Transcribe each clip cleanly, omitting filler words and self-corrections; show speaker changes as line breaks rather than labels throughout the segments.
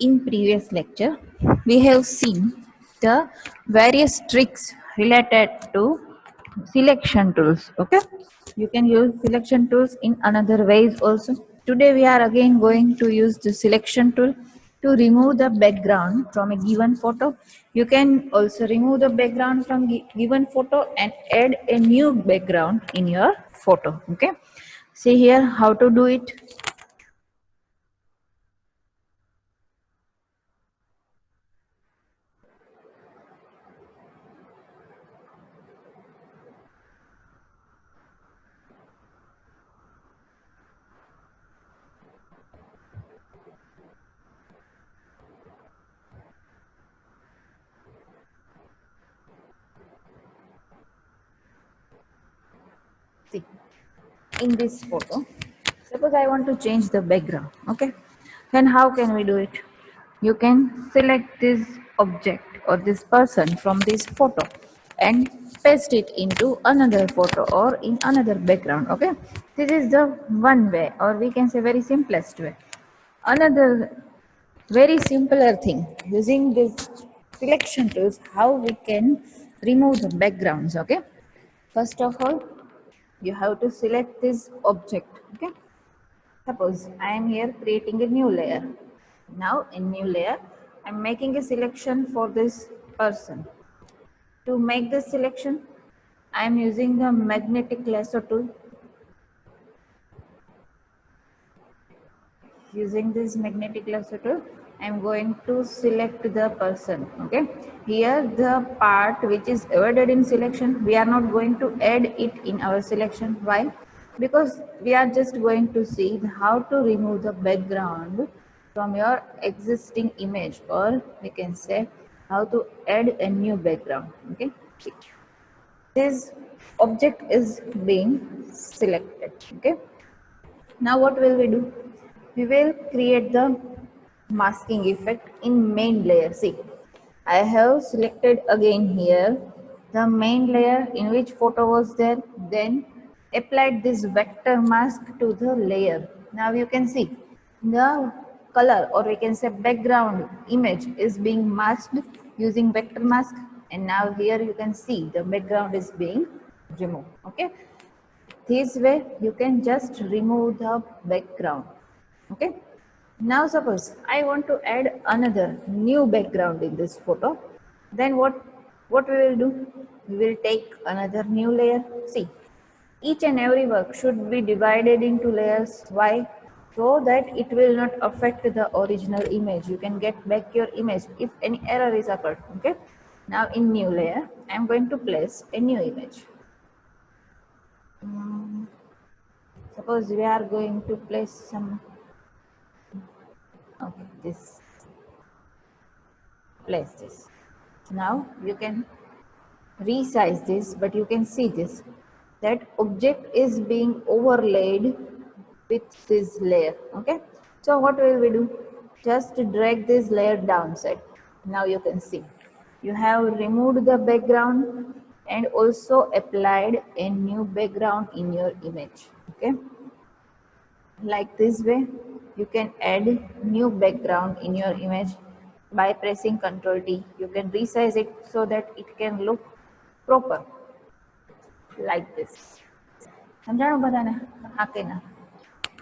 In previous lecture, we have seen the various tricks related to selection tools. Okay, you can use selection tools in another ways also. Today we are again going to use the selection tool to remove the background from a given photo. You can also remove the background from given photo and add a new background in your photo. Okay, see here how to do it. See, in this photo, suppose I want to change the background. Okay, then how can we do it? You can select this object or this person from this photo and paste it into another photo or in another background. Okay, this is the one way, or we can say very simplest way. Another very simpler thing, using this selection tools, how we can remove the backgrounds. Okay, first of all, you have to select this object. Okay, suppose I am here creating a new layer. Now in new layer, I am making a selection for this person. To make this selection, I am using the magnetic lasso tool. Using this magnetic lasso tool, I am going to select the person. Okay, here the part which is avoided in selection, we are not going to add it in our selection. Why? Because we are just going to see how to remove the background from your existing image, or we can say how to add a new background. Okay, this object is being selected. Okay, now what will we do? We will create the masking effect in main layer. See, I have selected again here the main layer in which photo was there, then applied this vector mask to the layer. Now you can see the color, or we can say background image, is being masked using vector mask, and now here you can see the background is being removed. Okay, this way you can just remove the background. Okay, now suppose I want to add another new background in this photo, then what we will do? We will take another new layer. See, each and every work should be divided into layers. Why? So that it will not affect the original image. You can get back your image if any error is occurred. Okay, now in new layer I am going to place a new image. Suppose we are going to place some, okay, this, place this. Now you can resize this, but you can see this, that object is being overlaid with this layer. Okay, so what will we do? Just drag this layer downside. Now you can see you have removed the background and also applied a new background in your image. Okay, like this way you can add new background in your image by pressing Ctrl T. You can resize it so that it can look proper, like this. સમજાણું બધાને? હા કે ના?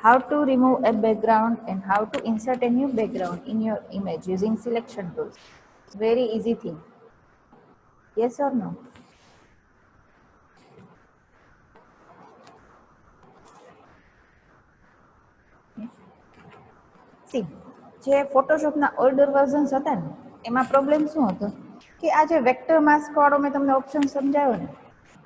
How to remove a background and how to insert a new background in your image using selection tools. Very easy thing. Yes or no? C, જે ફોટોશોપના older versions હતા ને, એમાં problem શું હતો કે આ જે વેક્ટર માસ્ક વાળો મેં તમને ઓપ્શન સમજાવ્યો ને,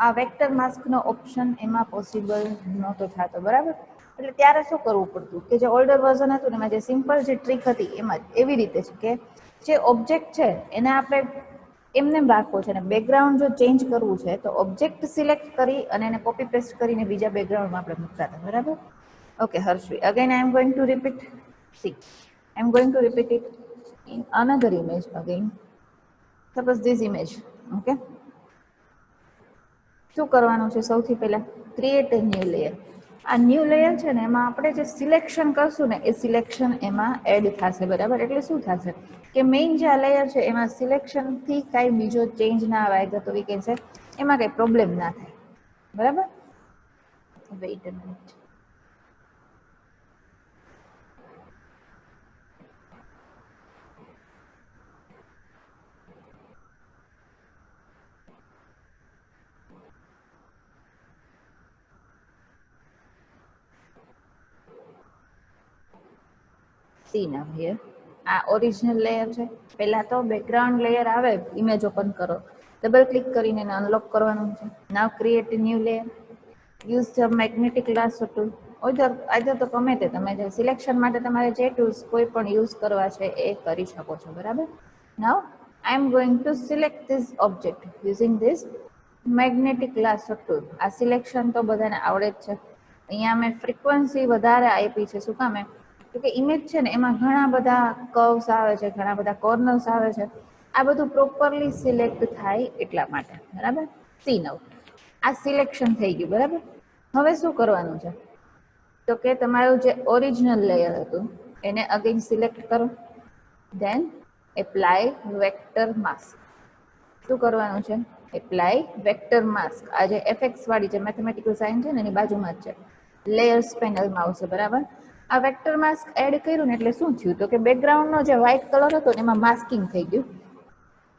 આ વેક્ટર માસ્કનો ઓપ્શન એમાં પોસિબલ નહોતો થતો, બરાબર? એટલે ત્યારે શું કરવું પડતું કે જે ઓલ્ડર વર્ઝન હતું ને એમાં જે સિમ્પલ જે ટ્રીક હતી એમાં એવી રીતે છે કે જે ઓબ્જેક્ટ છે એને આપણે એમને રાખવો છે અને બેકગ્રાઉન્ડ જો ચેન્જ કરવું છે તો ઓબ્જેક્ટ સિલેક્ટ કરી અને એને કોપી પેસ્ટ કરીને બીજા બેકગ્રાઉન્ડમાં આપણે મૂકતા હતા, બરાબર? Okay Harshvi, again I am going to repeat. See, I'm going to repeat it in another image again. Suppose this image. Okay. શું કરવાનું છે? સૌથી પહેલા ક્રિએટ a new layer. આ ન્યૂ લેયર છે ને એમાં આપણે જે સિલેક્શન કરશું ને એ સિલેક્શન એમાં એડ થશે, બરાબર? એટલે શું થશે કે મેઇન જે આ લેયર છે એમાં સિલેક્શનથી કાંઈ બીજો ચેન્જ ના આવે તો વી કેન સે એમાં કંઈ પ્રોબ્લેમ ના થાય, બરાબર? Wait a minute. See now here આ ઓરિજિનલ લેયર છે. પહેલા તો બેકગ્રાઉન્ડ લેયર આવે, ઇમેજ ઓપન કરો, ડબલ ક્લિક કરીને એને અનલોક કરવાનું છે. Now create a new layer, use the magnetic lasso tool. Either તો ગમે તે તમે જે સિલેક્શન માટે તમારે જે ટૂલ્સ કોઈ પણ યુઝ કરવા છે એ કરી શકો છો, બરાબર? Now I am going to select this object using this magnetic lasso tool. આ સિલેક્શન તો બધાને આવડે જ છે. અહીંયા મેં ફ્રીક્વન્સી વધારે આપી છે. શું કામ? કે ઇમેજ છે ને એમાં ઘણા બધા કર્વ્સ આવે છે, ઘણા બધા કોર્નર્સ આવે છે. આ બધું પ્રોપરલી સિલેક્ટ થાય એટલા માટે, બરાબર? સી નાઉ આ સિલેક્શન થઈ ગયું, બરાબર? હવે શું કરવાનું છે તો કે તમારું જે ઓરિજિનલ લેયર હતું એને અગેન સિલેક્ટ કરો, ધેન એપ્લાય વેક્ટર માસ્ક. શું કરવાનું છે? Apply vector mask. આ જે એફએક્સ વાળી જે મેથેમેટિકલ સાઇન છે ને એની બાજુમાં જ છે, લેયર્સ પેનલમાં આવશે, બરાબર? આ વેક્ટર માસ્ક એડ કર્યું ને એટલે શું થયું તો કે બેકગ્રાઉન્ડનો જે વ્હાઇટ કલર હતો ને એમાં માસ્કિંગ થઈ ગયું.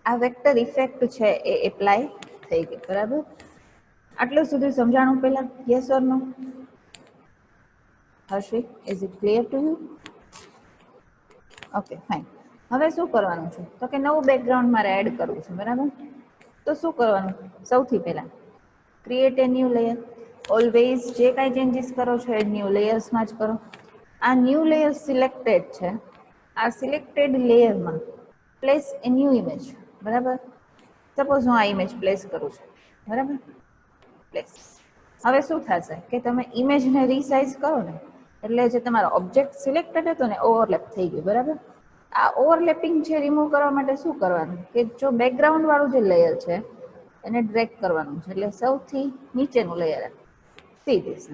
આ વેક્ટર ઇફેક્ટ છે એ એપ્લાય થઈ ગઈ, બરાબર? આટલું સુધી સમજાણું પહેલા? Yes or no? Harshit, is it clear to you? Okay, fine. હવે શું કરવાનું છે તો કે નવું બેકગ્રાઉન્ડ મારે એડ કરવું છે, બરાબર? તો શું કરવાનું? સૌથી પહેલા create a new layer. Always જે કાંઈ ચેન્જીસ કરો છો એ ન્યૂ લેયર્સમાં જ કરો. આ ન્યૂ લેયર સિલેક્ટેડ છે. આ સિલેક્ટેડ લેયરમાં પ્લેસ એ ન્યૂ ઇમેજ, બરાબર? સપોઝ હું આ ઇમેજ પ્લેસ કરું છું, બરાબર? પ્લેસ. હવે શું થશે કે તમે ઇમેજને રીસાઇઝ કરો ને એટલે જે તમારો ઓબ્જેક્ટ સિલેક્ટેડ હતો ને ઓવરલેપ થઈ ગયું, બરાબર? આ ઓવરલેપિંગ છે રિમૂવ કરવા માટે શું કરવાનું કે જો બેકગ્રાઉન્ડ વાળું જે લેયર છે એને ડ્રેગ કરવાનું છે, એટલે સૌથી નીચેનું લેયર સી ધીસ.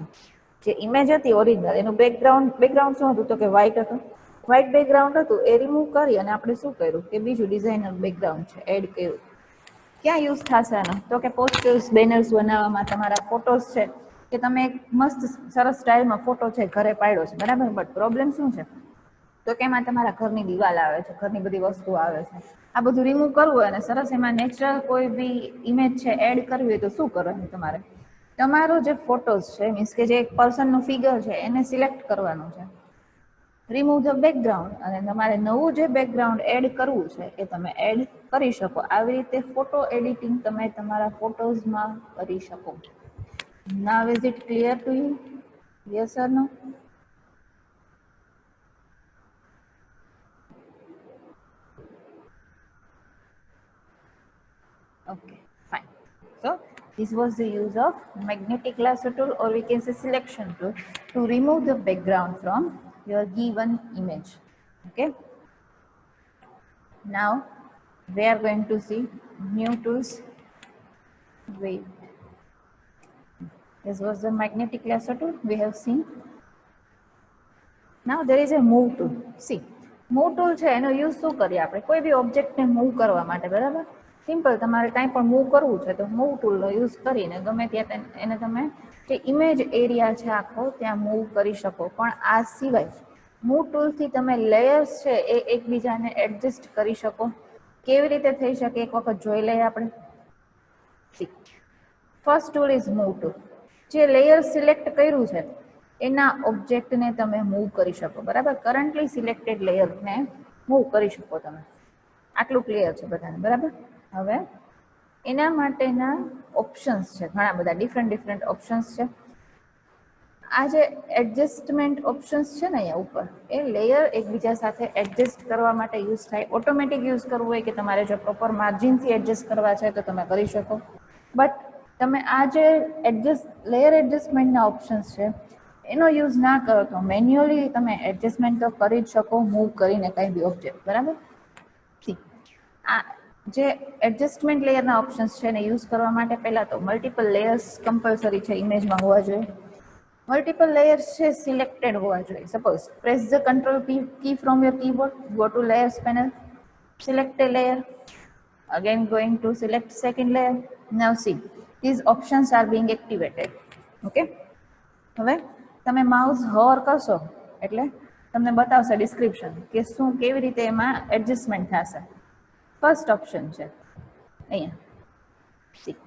જે ઇમેજ હતી ઓરિજિનલ એનું બેકગ્રાઉન્ડ શું હતું તો કે વ્હાઇટ હતું. વ્હાઇટ બેકગ્રાઉન્ડ હતું એ રિમૂવ કરી અને આપણે શું કર્યું કે બીજું ડિઝાઇનર બેકગ્રાઉન્ડ છે એડ કર્યું. ક્યાં યુઝ થશે આનો તો કે પોસ્ટર્સ, બેનર્સ બનાવવામાં, તમારા ફોટોસ છે કે તમે એક મસ્ત સરસ સ્ટાઇલમાં ફોટો છે ઘરે પાડ્યો છે, બરાબર? બટ પ્રોબ્લેમ શું છે તો કે એમાં તમારા ઘરની દિવાલ આવે છે, ઘરની બધી વસ્તુ આવે છે. આ બધું રિમૂવ કરવું હોય અને સરસ એમાં નેચરલ કોઈ બી ઇમેજ છે એડ કરવી હોય તો શું કરવાનું તમારે? તમારો જે ફોટોસ છે મીન્સ કે જે એક પર્સનનું ફિગર છે એને સિલેક્ટ કરવાનું છે, રિમૂવ ધ બેકગ્રાઉન્ડ, અને તમારે નવું જે બેકગ્રાઉન્ડ એડ કરવું છે એ તમે એડ કરી શકો. આવી રીતે ફોટો એડિટિંગ તમે તમારા ફોટોઝમાં કરી શકો. Now is it clear to you? Yes or no? Okay, fine. So this was the use of magnetic lasso tool, or we can say selection tool, to remove the background from your given image. Okay. Now we are going to see new tools. Wait. This was the magnetic lasso tool we have seen. Now there is a move tool. See, move tool છે એનો use શું કરીએ આપણે? કોઈ બી ઓબ્જેક્ટને move કરવા માટે, બરાબર? સિમ્પલ, તમારે કાંઈ પણ મૂવ કરવું છે તો મૂવ ટૂલનો યુઝ કરીને ગમે ત્યાં એને તમે જે ઇમેજ એરિયા છે આખો ત્યાં મૂવ કરી શકો. પણ આ સિવાય મૂવ ટૂલથી તમે લેયર્સ છે એ એકબીજાને એડજસ્ટ કરી શકો. કેવી રીતે થઈ શકે એક વખત જોઈ લઈએ આપણે. First tool is move tool. જે લેયર સિલેક્ટ કર્યું છે એના ઓબ્જેક્ટને તમે મૂવ કરી શકો, બરાબર? કરન્ટલી સિલેક્ટેડ લેયરને મૂવ કરી શકો તમે. આટલું ક્લિયર છે બધાને, બરાબર? હવે એના માટેના ઓપ્શન્સ છે ઘણા બધા, ડિફરન્ટ ઓપ્શન્સ છે. આ જે એડજસ્ટમેન્ટ ઓપ્શન્સ છે ને અહીંયા ઉપર, એ લેયર એકબીજા સાથે એડજસ્ટ કરવા માટે યુઝ થાય. ઓટોમેટિક યુઝ કરવું હોય કે તમારે જો પ્રોપર માર્જિનથી એડજસ્ટ કરવા છે તો તમે કરી શકો. બટ તમે આ જે લેયર એડજસ્ટમેન્ટના ઓપ્શન્સ છે એનો યુઝ ના કરો તો મેન્યુઅલી તમે એડજસ્ટમેન્ટ તો કરી જ શકો મૂવ કરીને કાંઈ બી ઓબ્જેક્ટ, બરાબર? આ જે એડજસ્ટમેન્ટ લેયરના ઓપ્શન્સ છે એને યુઝ કરવા માટે પહેલાં તો મલ્ટિપલ લેયર્સ કમ્પલસરી છે ઇમેજમાં હોવા જોઈએ. મલ્ટિપલ લેયર્સ છે સિલેક્ટેડ હોવા જોઈએ. Suppose press the control key from your keyboard, go to layers panel, select a layer, again going to select second layer. Now see, these options are being activated. Okay, હવે તમે mouse હોવર કરશો એટલે તમને બતાવશે description કે શું કેવી રીતે એમાં એડજસ્ટમેન્ટ થશે. ફર્સ્ટ ઓપ્શન છે અહીંયા સી.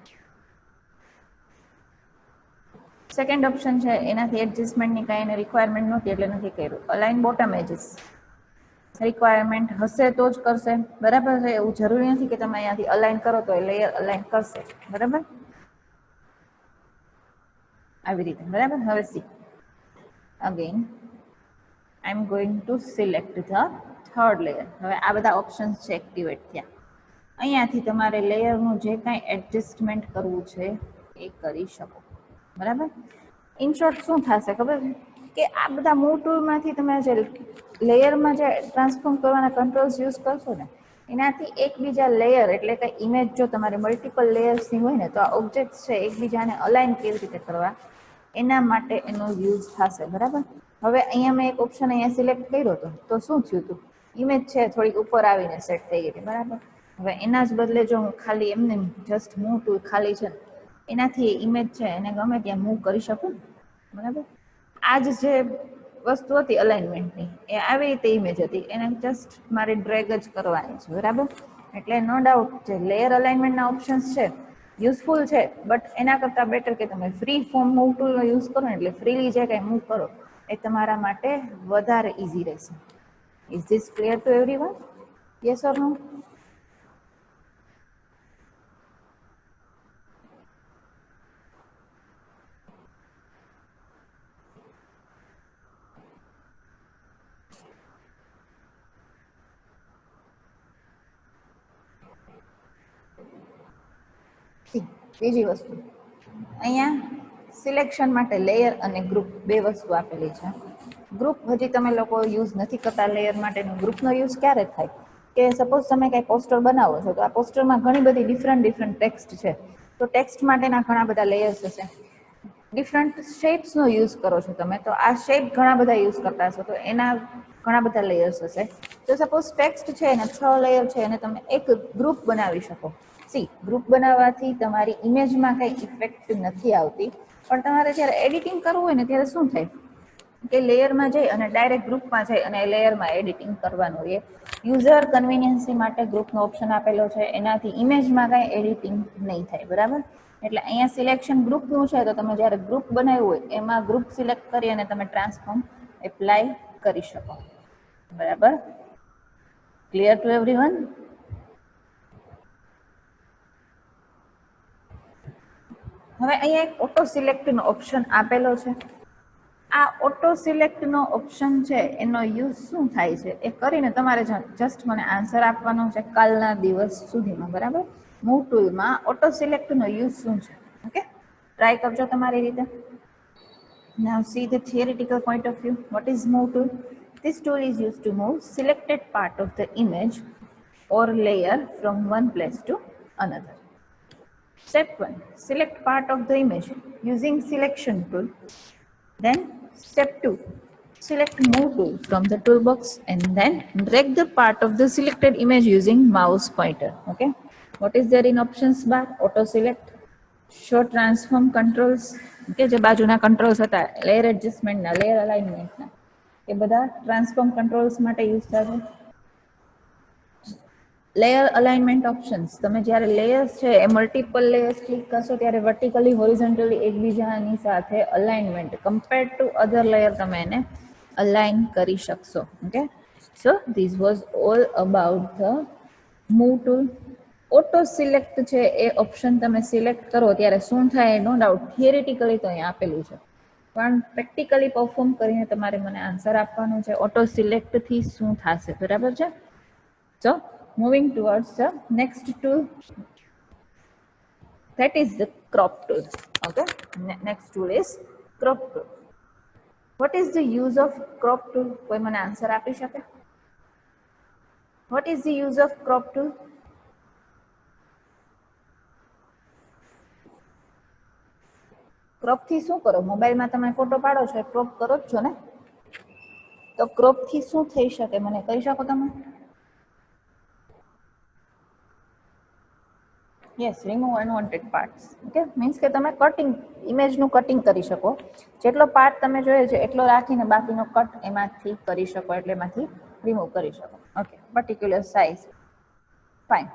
સેકન્ડ ઓપ્શન છે એનાથી એડજસ્ટમેન્ટની કાંઈ એને રિક્વાયરમેન્ટ નહોતી એટલે નથી કર્યું. અલાઇન બોટમ એજીસ રિક્વાયરમેન્ટ હશે તો જ કરશે, બરાબર છે. એવું જરૂરી નથી કે તમે અહીંયાથી અલાઇન કરો તો એ લેયર અલાઇન કરશે, બરાબર, આવી રીતે, બરાબર. હવે C again I am going to select the third layer. હવે આ બધા ઓપ્શન્સ છે એક્ટિવેટ થયા. અહીંયાથી તમારે લેયરનું જે કાંઈ એડજસ્ટમેન્ટ કરવું છે એ કરી શકો, બરાબર. ઇન શોર્ટ શું થશે ખબર છે કે આ બધા મૂવ ટૂલમાંથી તમે જે લેયરમાં જે ટ્રાન્સફોર્મ કરવાના કંટ્રોલ્સ યુઝ કરશો ને એનાથી એકબીજા લેયર એટલે કે ઇમેજ જો તમારે મલ્ટિપલ લેયર્સની હોય ને તો આ ઓબ્જેક્ટ છે એકબીજાને અલાઇન કેવી રીતે કરવા એના માટે એનો યુઝ થશે, બરાબર. હવે અહીંયા મેં એક ઓપ્શન અહીંયા સિલેક્ટ કર્યો હતો તો શું થયું હતું, ઇમેજ છે થોડીક ઉપર આવીને સેટ થઈ ગઈ હતી, બરાબર. હવે એના જ બદલે જો હું ખાલી એમને જસ્ટ મૂવ ટૂલ ખાલી છે એનાથી ઇમેજ છે એને ગમે ત્યાં મૂવ કરી શકું, બરાબર. આ જ જે વસ્તુ હતી અલાઇનમેન્ટની એ આવી રીતે ઇમેજ હતી એને જસ્ટ મારે ડ્રેગ જ કરવાની છે, બરાબર. એટલે નો ડાઉટ જે લેયર અલાઇનમેન્ટના ઓપ્શન્સ છે યુઝફુલ છે, બટ એના કરતાં બેટર કે તમે ફ્રી ફોર્મ મૂવ ટૂલનો યુઝ કરો ને એટલે ફ્રીલી જે કંઈ મૂવ કરો એ તમારા માટે વધારે ઇઝી રહેશે. Is this clear to everyone? Yes or no? બીજી વસ્તુ અહીંયા સિલેક્શન માટે લેયર અને ગ્રુપ બે વસ્તુ આપેલી છે. ગ્રુપ હજી તમે લોકો યુઝ નથી કરતા લેયર માટેનું. ગ્રુપનો યુઝ ક્યારે થાય કે સપોઝ તમે કંઈ પોસ્ટર બનાવો છો તો આ પોસ્ટરમાં ઘણી બધી ડિફરન્ટ ટેક્સ્ટ છે તો ટેક્સ્ટ માટેના ઘણા બધા લેયર્સ હશે. ડિફરન્ટ શેપ્સનો યુઝ કરો છો તમે તો આ શેપ ઘણા બધા યુઝ કરતા હશો તો એના ઘણા બધા લેયર્સ હશે. તો સપોઝ ટેક્સ્ટ છે એને 6 લેયર છે અને તમે એક ગ્રુપ બનાવી શકો. સી ગ્રુપ બનાવવાથી તમારી ઇમેજમાં કંઈ ઇફેક્ટ નથી આવતી, પણ તમારે જ્યારે એડિટિંગ કરવું હોય ને ત્યારે શું થાય કે લેયરમાં જઈ અને ડાયરેક્ટ ગ્રુપમાં જઈ અને લેયરમાં એડિટિંગ કરવાનું રહે. યુઝર કન્વિનિયન્સી માટે ગ્રુપનો ઓપ્શન આપેલો છે, એનાથી ઇમેજમાં કાંઈ એડિટિંગ નહીં થાય, બરાબર. એટલે અહીંયા સિલેક્શન ગ્રુપનું છે તો તમે જ્યારે ગ્રુપ બનાવ્યું હોય એમાં ગ્રુપ સિલેક્ટ કરી અને તમે ટ્રાન્સફોર્મ એપ્લાય કરી શકો, બરાબર. Clear to everyone? હવે અહીંયા એક ઓટો સિલેક્ટનો ઓપ્શન આપેલો છે. આ ઓટો સિલેક્ટનો ઓપ્શન છે એનો યુઝ શું થાય છે એ કરીને તમારે જસ્ટ મને આન્સર આપવાનો છે કાલના દિવસ સુધીમાં, બરાબર. મૂવ ટૂલમાં ઓટો સિલેક્ટનો યુઝ શું છે, ઓકે, ટ્રાય કરજો તમારી રીતે. Now see the theoretical point of view. What is move tool? This tool is used to move selected part of the image or layer from one place to another. Step 1. Select part of the image using selection tool. Then step 2. Select move tool from the toolbox and then drag the part of the selected image using mouse pointer. Okay. What is there in options bar? Auto select, show transform controls. Okay, જે બાજુના controls હતા layer adjustment ના layer alignment ના એ બધા transform controls માટે use થશે. Layer alignment options તમે જ્યારે લેયર્સ છે એ મલ્ટિપલ લેયર્સ ક્લિક કરશો ત્યારે વર્ટિકલી હોરિઝોન્ટલી એકબીજાની સાથે alignment compare to other layer તમે એને અલાઇન કરી શકશો. Okay, so this was all about the move tool. Auto select છે એ ઓપ્શન તમે સિલેક્ટ કરો ત્યારે શું થાય નો ડાઉટ થિયરિટિકલી તો અહીંયા આપેલું છે, પણ પ્રેક્ટિકલી પરફોર્મ કરીને તમારે મને આન્સર આપવાનો છે ઓટો સિલેક્ટથી શું થશે, બરાબર છે. So moving towards the next tool, that is the crop tool. Okay, next tool is crop tool. What is the use of crop tool? કોઈ મને આન્સર આપી શકે? What is the use of crop tool? Crop થી શું કરો? મોબાઈલમાં તમે photo પાડો છો, ક્રોપ કરો જ છો ને? તો ક્રોપ થી શું થઈ શકે મને કહી શકો તમે? Yes, remove unwanted parts. Okay, means કે તમે કટિંગ, ઇમેજનું કટિંગ કરી શકો. જેટલો પાર્ટ તમે જોઈએ છે એટલો રાખીને બાકીનો કટ એમાંથી કરી શકો, એટલે એમાંથી રિમૂવ કરી શકો. Okay, particular size. ફાઇન.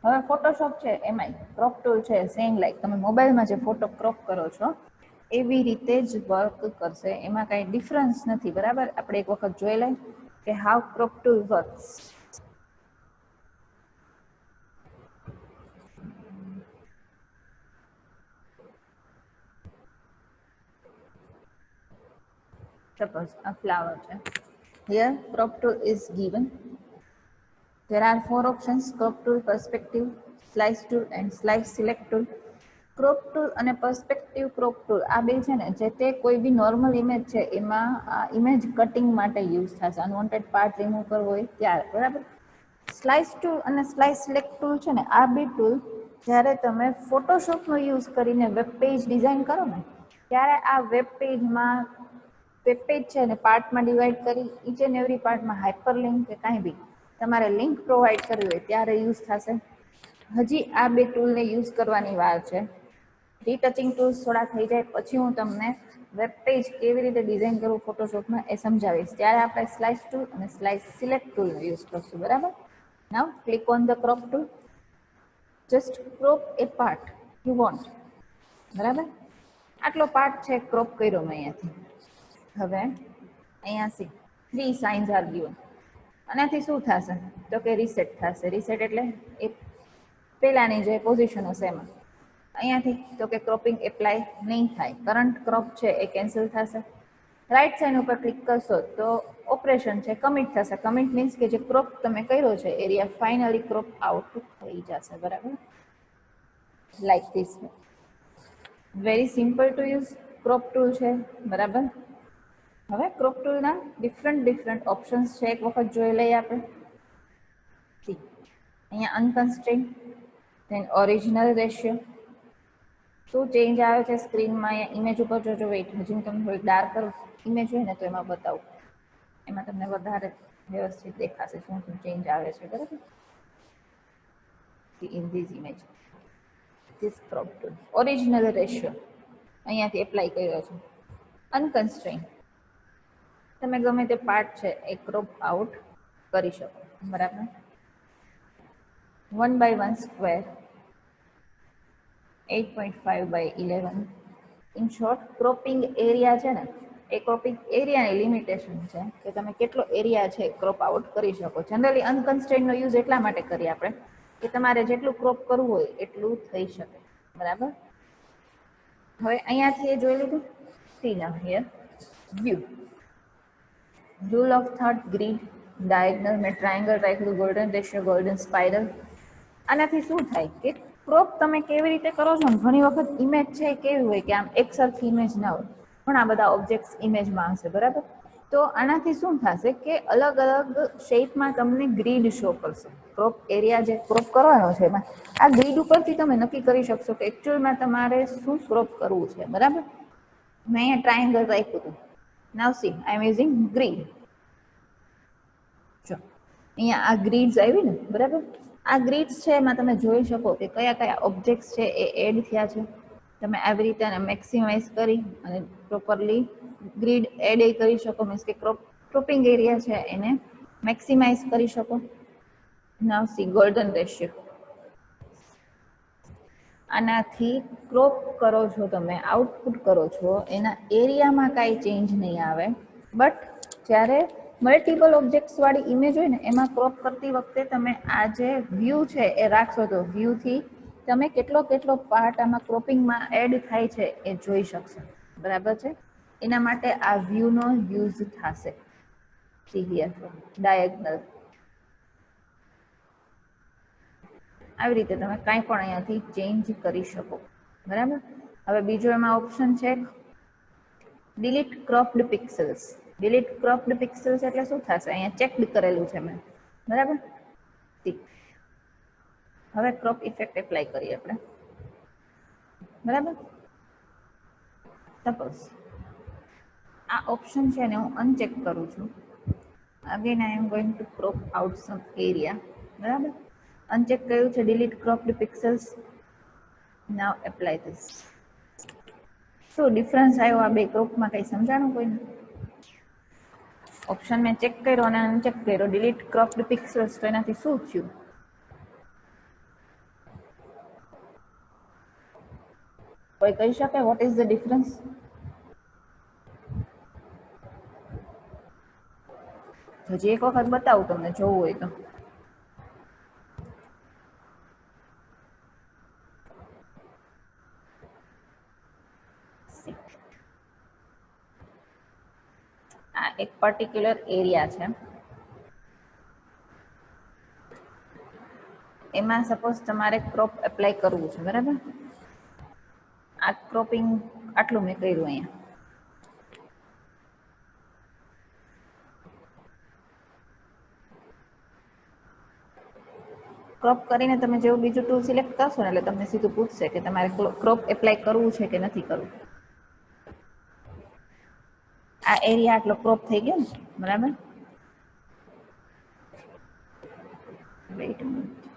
હવે ફોટોશોપ છે એમાં ક્રોપ ટૂલ છે, સેમ લાઈક તમે મોબાઈલમાં જે ફોટો ક્રોપ કરો છો એવી રીતે જ વર્ક કરશે, એમાં કાંઈ ડિફરન્સ નથી. બરાબર, આપણે એક વખત જોઈ લઈએ કે how crop tool works. Suppose a flower છે. Here crop tool is given. There are 4 options: crop tool, perspective, slice tool and slice select tool. Crop tool અને પર્સ્પેક્ટિવ ક્રોપ ટૂલ આ બે છે ને, જે તે કોઈ બી નોર્મલ ઇમેજ છે એમાં આ ઇમેજ કટિંગ માટે યુઝ થશે, અનવોન્ટેડ પાર્ટ રિમૂવ કરવો હોય ત્યારે. બરાબર, સ્લાઇસ ટૂલ અને સ્લાઇસ સિલેક્ટ ટૂલ છે ને, આ બે ટૂલ જ્યારે તમે ફોટોશોપનો યુઝ કરીને વેબ પેજ ડિઝાઇન કરો ને ત્યારે આ વેબ પેજ છે ને પાર્ટમાં ડિવાઈડ કરી ઈચ એન્ડ એવરી પાર્ટમાં હાઇપર લિંક કે કાંઈ બી તમારે લિંક પ્રોવાઈડ કરવી હોય ત્યારે યુઝ થશે. હજી આ બે ટૂલને યુઝ કરવાની વાર છે. રીટચિંગ ટૂલ્સ થોડા થઈ જાય પછી હું તમને વેબ પેજ કેવી રીતે ડિઝાઇન કરવું ફોટોશોપમાં એ સમજાવીશ. ત્યારે આપણે સ્લાઇસ ટૂલ અને સ્લાઇસ સિલેક્ટ ટૂલનો યુઝ કરશું. બરાબર, now click on the crop tool. Just crop a part you want. બરાબર, આટલો પાર્ટ છે ક્રોપ કર્યો મેં અહીંયાથી. હવે અહીંયા સી 3 સાઇન્સ આર ગિવન. આનાથી શું થશે તો કે રીસેટ થશે. રીસેટ એટલે એ પહેલાની જે પોઝિશન હશે એમાં. અહીંયાથી તો કે ક્રોપિંગ એપ્લાય નહીં થાય, કરંટ ક્રોપ છે એ કેન્સલ થશે. રાઈટ સાઈડ ઉપર ક્લિક કરશો તો ઓપરેશન છે કમિટ થશે. કમિટ મીન્સ કે જે ક્રોપ તમે કર્યો છે એરિયા ફાઇનલી ક્રોપ આઉટ થઈ જશે. બરાબર, like this. Very simple to use crop tool છે. બરાબર, હવે ક્રોપ ટૂલના ડિફરન્ટ ઓપ્શન્સ છે, એક વખત જોઈ લઈએ આપણે. અહીંયા અનકન્સ્ટ્રેન, ધેન ઓરિજિનલ રેશિયો. શું ચેન્જ આવે છે સ્ક્રીનમાં? અહીંયા ઇમેજ ઉપર જોજો. વેઇટ, હજી હું તમને થોડીક ડાર્કર ઇમેજ હોય ને તો એમાં બતાવું, એમાં તમને વધારે વ્યવસ્થિત દેખાશે શું શું ચેન્જ આવે છે. બરાબર, in this image this crop tool original ratio અહીંયાથી એપ્લાય કર્યો છે. અનકન્સ્ટ્રેન, તમે ગમે તે પાર્ટ છે એ ક્રોપ આઉટ કરી શકો. બરાબર, 1x1 square, 8.5 by 11. In short, cropping area છે ને એ ક્રોપિંગ એરિયાની લિમિટેશન છે કે તમે કેટલો એરિયા છે ક્રોપ આઉટ કરી શકો. જનરલી અનકન્સ્ટ્રેન્ડનો યુઝ એટલા માટે કરીએ આપણે કે તમારે જેટલું ક્રોપ કરવું હોય એટલું થઈ શકે. બરાબર, હવે અહીંયાથી એ જોઈ લીધું. See now here view, rule of third, grid, diagonal. મેં ટ્રાયંગલ રાખ્યું, ગોલ્ડન રેશિયો, ગોલ્ડન સ્પાઇરલ. આનાથી શું થાય કે ક્રોપ તમે કેવી રીતે કરો છો ને, ઘણી વખત ઇમેજ છે કેવી હોય કે આમ એક સરખી ઇમેજ ના હોય, ઘણા બધા ઓબ્જેક્ટ્સ ઇમેજમાં હશે. બરાબર, તો આનાથી શું થશે કે અલગ અલગ શેપમાં તમને ગ્રીડ શો કરશે. ક્રોપ એરિયા જે ક્રોપ કરવાનો છે એમાં આ ગ્રીડ ઉપરથી તમે નક્કી કરી શકશો કે એકચ્યુઅલમાં તમારે શું ક્રોપ કરવું છે. બરાબર, મેં અહીંયા ટ્રાયંગલ રાખ્યું હતું. Now see I am using grid. જો અહીંયા આ ગ્રીડ્સ આવી ને. બરાબર, આ ગ્રીડ્સ છે એમાં તમે જોઈ શકો કે કયા કયા ઓબ્જેક્ટ્સ છે એ એડ થયા છે. તમે આવી રીતે મેક્સિમાઇઝ કરી અને પ્રોપરલી ગ્રીડ એડ કરી શકો. મીન્સ કે ક્રોપિંગ એરિયા છે એને મેક્સિમાઇઝ કરી શકો. નાઉ સી ગોલ્ડન રેશિયો. આનાથી ક્રોપ કરો છો તમે, આઉટપુટ કરો છો, એના એરિયામાં કાંઈ ચેન્જ નહીં આવે. બટ જ્યારે મલ્ટિપલ ઓબ્જેક્ટ્સ વાળી ઇમેજ હોય ને એમાં ક્રોપ કરતી વખતે તમે આ જે વ્યૂ છે એ રાખશો તો વ્યૂથી તમે કેટલો પાર્ટ આમાં ક્રોપિંગમાં એડ થાય છે એ જોઈ શકશો. બરાબર છે, એના માટે આ વ્યૂનો યુઝ થશે. See here diagonal. આવી રીતે તમે કાંઈ પણ અહીંયાથી ચેન્જ કરી શકો. બરાબર, હવે બીજો એમાં ઓપ્શન છે ડિલીટ ક્રોપ્ડ પિક્સલ્સ. ડિલીટ ક્રોપ્ડ પિક્સલ્સ એટલે શું થશે? અહીંયા ચેક કરેલું છે મેં. બરાબર, હવે ક્રોપ ઇફેક્ટ એપ્લાય કરીએ આપણે. બરાબર, સપોઝ આ ઓપ્શન છે ને હું અનચેક કરું છું. Again I am going to crop out some area. બરાબર, અનચેક કર્યું છે, delete cropped pixels. Now apply this. શું ડિફરન્સ આવ્યો આ બે ક્રોપમાં, કઈ સમજાણું કોઈને? ઓપ્શન મેં ચેક કર્યો અને અનચેક કર્યો, ડિલીટ ક્રોપ્ડ પિક્સલ્સ, તો એનાથી શું થયું? કોઈ કહી શકે વોટ ઇઝ ધ ડિફરન્સ? હજી એક વખત બતાવું તમને, જોવું હોય તો. આ એક પર્ટિક્યુલર એરિયા છે, એમાં સપોઝ તમારે ક્રોપ એપ્લાય કરવું છે. બરાબર, આ ક્રોપિંગ આટલું મેં કર્યું અહીંયા. ક્રોપ કરીને તમે જેવું બીજું ટૂલ સિલેક્ટ કરશો ને એટલે તમને સીધું પૂછશે કે તમારે ક્રોપ એપ્લાય કરવું છે કે નથી કરવું. આ એરિયા આટલો ક્રોપ થઈ ગયો ને. બરાબર, wait a minute.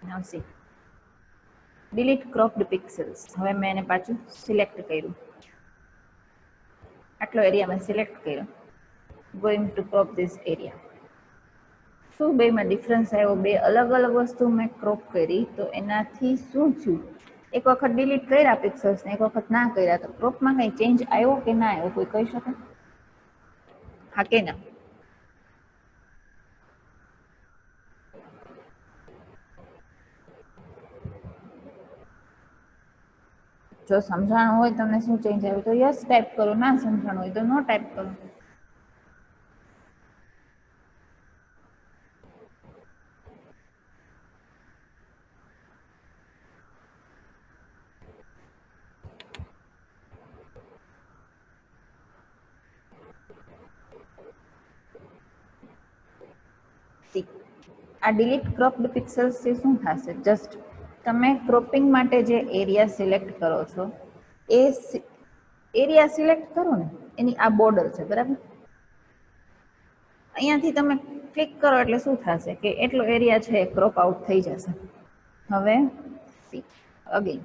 Now C, delete cropped પિક્સલ્સ. હવે મેં એને પાછું સિલેક્ટ કર્યું, આટલો એરિયા મેં સિલેક્ટ કર્યો. Going to crop this area. શું બેમાં ડિફરન્સ આવ્યો? બે અલગ અલગ વસ્તુ મેં ક્રોપ કરી, તો એનાથી શું થયું? એક વખત ડિલીટ કર્યા પિક્સલ્સ ને એક વખત ના કર્યા, તો ક્રોપમાં કઈ ચેન્જ આવ્યો કે ના આવ્યો? કોઈ કહી શકે? હા કે ના? જો સમજાણું હોય તમને શું ચેન્જ આવ્યું તો યસ ટાઈપ કરો, ના સમજાણું હોય તો નો ટાઈપ કરો. આ ડિલીટ ક્રોપ્ડ પિક્સલ્સ થી શું થશે? જસ્ટ તમે ક્રોપિંગ માટે જે એરિયા સિલેક્ટ કરો છો એ એરિયા સિલેક્ટ કરો ને, એની આ બોર્ડર છે. બરાબર, અહીંયાથી તમે ક્લિક કરો એટલે શું થશે કે એટલો એરિયા છે ક્રોપ આઉટ થઈ જશે. હવે અગેન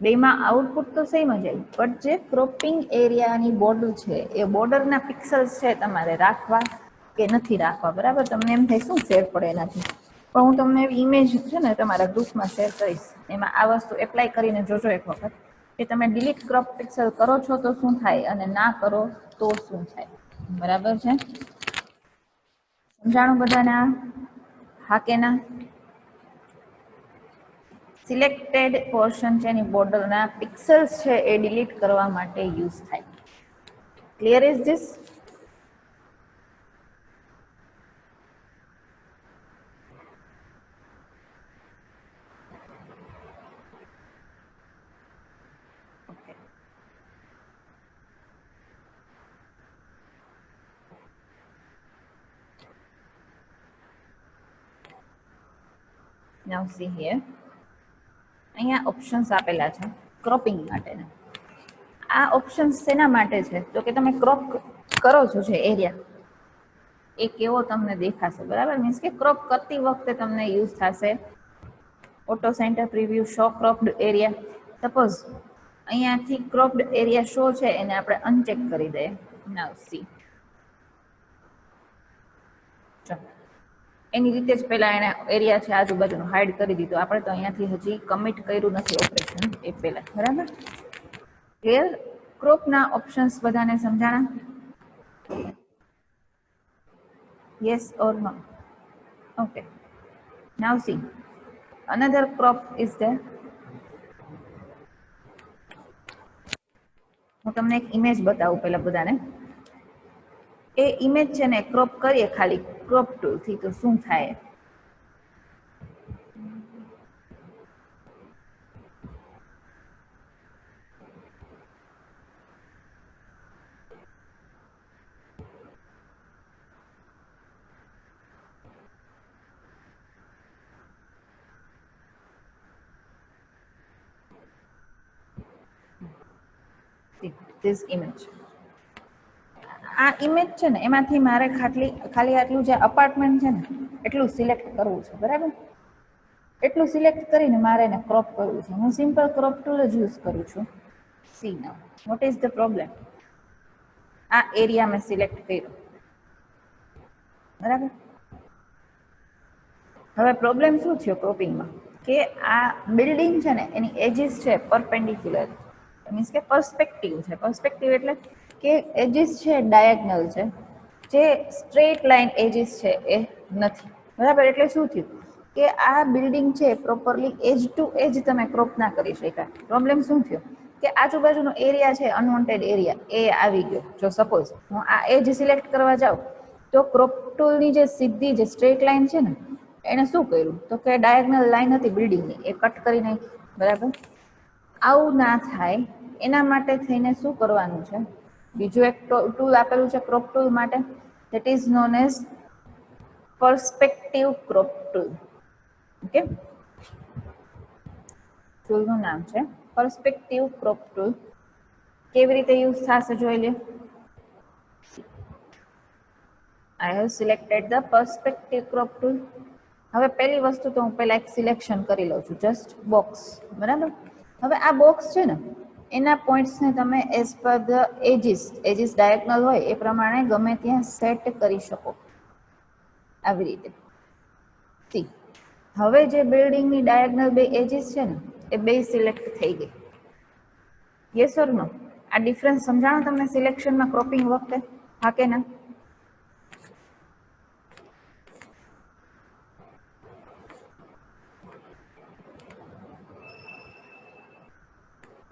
બેમાં આઉટપુટ તો સેમ જ આવ્યું, બટ જે ક્રોપિંગ એરિયાની બોર્ડર છે એ બોર્ડરના પિક્સલ્સ છે તમારે રાખવા કે નથી રાખવા. બરાબર, તમને એમ થાય શું ફેર પડે એનાથી? પણ હું તમને ઇમેજ છે ને તમારા ગ્રુપમાં શેર કરીશ, એમાં આ વસ્તુ એપ્લાય કરીને જોજો એક વખત કે તમે ડિલીટ ક્રોપ પિક્સલ કરો છો તો શું થાય અને ના કરો તો શું થાય. બરાબર છે? સમજાણું બધાને? હા કે ના? સિલેક્ટેડ પોર્શન છે એની બોર્ડરના પિક્સલ્સ છે એ ડિલીટ કરવા માટે યુઝ થાય. Clear is this? Now see here, અહીંયા ઓપ્શન્સ આપેલા છે ક્રોપિંગ માટેના. આ ઓપ્શન્સ શેના માટે છે? તો કે તમે ક્રોપ કરો છો જે એરિયા એ કેવો તમને દેખાશે. બરાબર, મીન્સ કે ક્રોપ કરતી વખતે તમને યુઝ થશે. Auto centre preview show cropped area. Suppose અહીંયાથી ક્રોપ્ડ એરિયા શો છે એને આપણે અનચેક કરી દઈએ. નાઉ સી, એની રીતે જ પેલા એને એરિયા છે આજુબાજુનું હાઈડ કરી દીધું. આપણે તો અહીંયાથી હજી કમિટ કર્યું નથી ઓપરેશન એ પેલા. બરાબર, ક્લિયર? ક્રોપના ઓપ્શન્સ બધાને સમજાણા? Yes or no? Okay. Now see, another crop is there. હું તમને એક ઇમેજ બતાવું પેલા બધાને. એ ઇમેજ છે ને ક્રોપ કરીએ ખાલી ક્રોપ ટૂલ થી તો શું થાય? this image. આ ઇમેજ છે ને એમાંથી મારે ખાલી આટલું જે અપાર્ટમેન્ટ છે ને એટલું સિલેક્ટ કરવું છે, બરાબર? એટલું સિલેક્ટ કરીને મારે એને ક્રોપ કરવું છે. હું સિમ્પલ ક્રોપ ટૂલ જ યુઝ કરું છું. C now what is the problem? આ એરિયા મેં સિલેક્ટ કર્યો, બરાબર? હવે પ્રોબ્લેમ શું થયો ક્રોપિંગમાં કે આ બિલ્ડિંગ છે ને એની એજીસ છે પરપેન્ડિક્યુલર, મીન્સ કે પર્સપેક્ટિવ છે. પર્સપેક્ટિવ એટલે કે એજીસ છે ડાયગનલ છે, જે સ્ટ્રેટ લાઇન એજીસ છે એ નથી, બરાબર? એટલે શું થયું કે આ બિલ્ડિંગ છે પ્રોપરલી એજ ટુ એજ તમે ક્રોપ ના કરી શક્યા. પ્રોબ્લેમ શું થયો કે આજુબાજુનો એરિયા છે અનવોન્ટેડ એરિયા એ આવી ગયો. જો સપોઝ હું આ એજ સિલેક્ટ કરવા જાઉં તો ક્રોપ ટૂલની જે સીધી જે સ્ટ્રેટ લાઇન છે ને એને શું કર્યું તો કે ડાયગનલ લાઇન હતી બિલ્ડિંગની એ કટ કરી નાખી, બરાબર? આવું ના થાય એના માટે થઈને શું કરવાનું છે? બીજું એક ટૂલ આપેલું છે ક્રોપ ટૂલ માટે, that is known as perspective crop tool. Okay, ટૂલનું નામ છે પર્સપેક્ટિવ ક્રોપ ટૂલ. કેવી રીતે યુઝ થશે જોઈ લે. I have selected the perspective crop tool. હવે પહેલી વસ્તુ તો હું પહેલા એક સિલેક્શન કરી લઉં છું, જસ્ટ બોક્સ, બરાબર? હવે આ બોક્સ છે ને એના પોઈન્ટ્સને તમે એઝ પર ધ એજીસ ડાયગનલ હોય એ પ્રમાણે ગમે ત્યાં સેટ કરી શકો, આવી રીતે. સી, હવે જે બિલ્ડિંગની ડાયગનલ બે એજીસ છે ને એ બે સિલેક્ટ થઈ ગઈ. યસ ઓર નો? આ ડિફરન્સ સમજાણો તમને સિલેક્શનમાં ક્રોપિંગ વખતે? હા કે ના?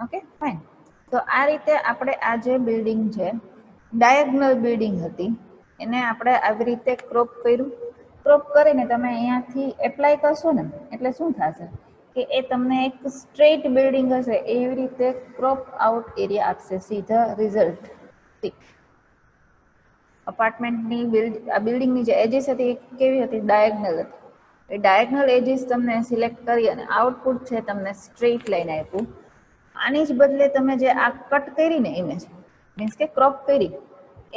Okay, fine. તો આ રીતે આપણે આ જે બિલ્ડિંગ છે ડાયગનલ બિલ્ડિંગ હતી એને આપણે આવી રીતે ક્રોપ કર્યું. ક્રોપ કરીને તમે અહીંયાથી એપ્લાય કરશો ને એટલે શું થશે કે એ તમને એક સ્ટ્રેટ બિલ્ડિંગ હશે એવી રીતે ક્રોપ આઉટ એરિયા આપશે. સીધા રિઝલ્ટ અપાર્ટમેન્ટની બિલ્ડિંગની જે એજીસ હતી એ કેવી હતી? ડાયગનલ હતી. એ ડાયગનલ એજીસ તમને સિલેક્ટ કરી અને આઉટપુટ છે તમને સ્ટ્રેટ લાઈન આપ્યું. આની જ બદલે તમે જે આ કટ કરી ને ઇમેજ, મીન્સ કે ક્રોપ કરી,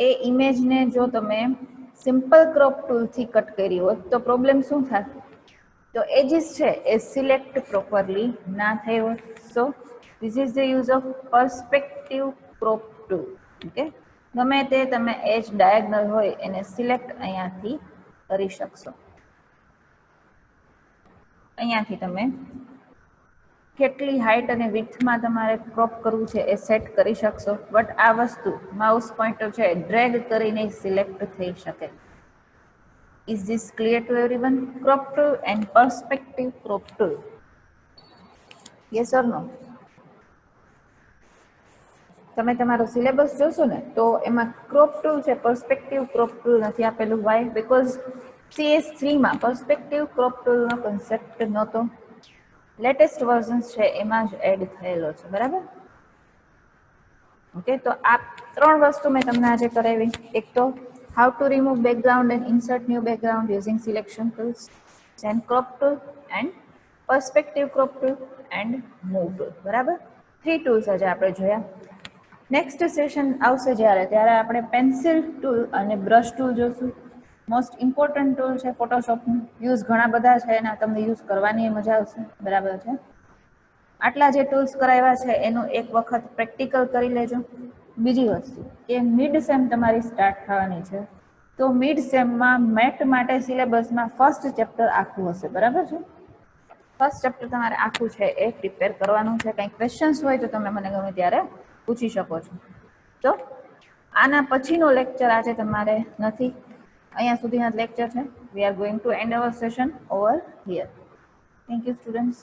એ ઇમેજને જો તમે સિમ્પલ ક્રોપ ટૂલથી કટ કરી હોત તો પ્રોબ્લેમ શું થાય? તો એજીસ છે એ સિલેક્ટ પ્રોપરલી ના થઈ હોત. So this is the use of perspective crop tool. Okay, ગમે તે તમે એજ ડાયગનલ હોય એને સિલેક્ટ અહીંયાથી કરી શકશો. અહીંયાથી તમે કેટલી હાઇટ અને વિડ્થમાં તમારે ક્રોપ કરવું છે એ સેટ કરી શકશો. બટ આ વસ્તુ માઉસ પોઇન્ટર છે ડ્રેગ કરીને સિલેક્ટ થઈ શકે. Is this clear to everyone? Crop tool and perspective crop tool. Yes or no? તમે તમારો સિલેબસ જોશો ને તો એમાં ક્રોપ ટૂલ છે, પર્સપેક્ટિવ ક્રોપ ટૂલ નથી આપેલું. વાય? બીકોઝ CS3માં પર્સપેક્ટિવ ક્રોપ ટૂલનો કન્સેપ્ટ નહોતો. લેટેસ્ટ વર્ઝન્સ છે એમાં જ એડ થયેલો છે, બરાબર? ઓકે, તો આ ત્રણ વસ્તુ મેં તમને આજે કરાવી. એક તો how to remove background and insert new background using selection tools, then crop tool and perspective crop tool and move tool, બરાબર? 3 ટૂલ્સ આજે આપણે જોયા. નેક્સ્ટ સેશન આવશે ત્યારે આપણે પેન્સિલ ટૂલ અને બ્રશ ટૂલ જોશું. મોસ્ટ ઇમ્પોર્ટન્ટ ટૂલ છે ફોટોશોપનું. યુઝ ઘણા બધા છે એના, તમને યુઝ કરવાની મજા આવશે, બરાબર છે? આટલા જે ટૂલ્સ કરાવ્યા છે એનું એક વખત પ્રેક્ટિકલ કરી લેજો. બીજી વસ્તુ કે મિડ સેમ તમારી સ્ટાર્ટ થવાની છે, તો મિડ સેમમાં મેટ માટે સિલેબસમાં ફર્સ્ટ ચેપ્ટર આખું હશે, બરાબર છે? ફર્સ્ટ ચેપ્ટર તમારે આખું છે એ પ્રિપેર કરવાનું છે. કંઈ ક્વેશ્ચન્સ હોય તો તમે મને ગમે ત્યારે પૂછી શકો છો. તો આના પછીનો લેક્ચર આજે તમારે નથી, અહીંયા સુધીના લેક્ચર છે. We are going to and hour session over here. Thank you students.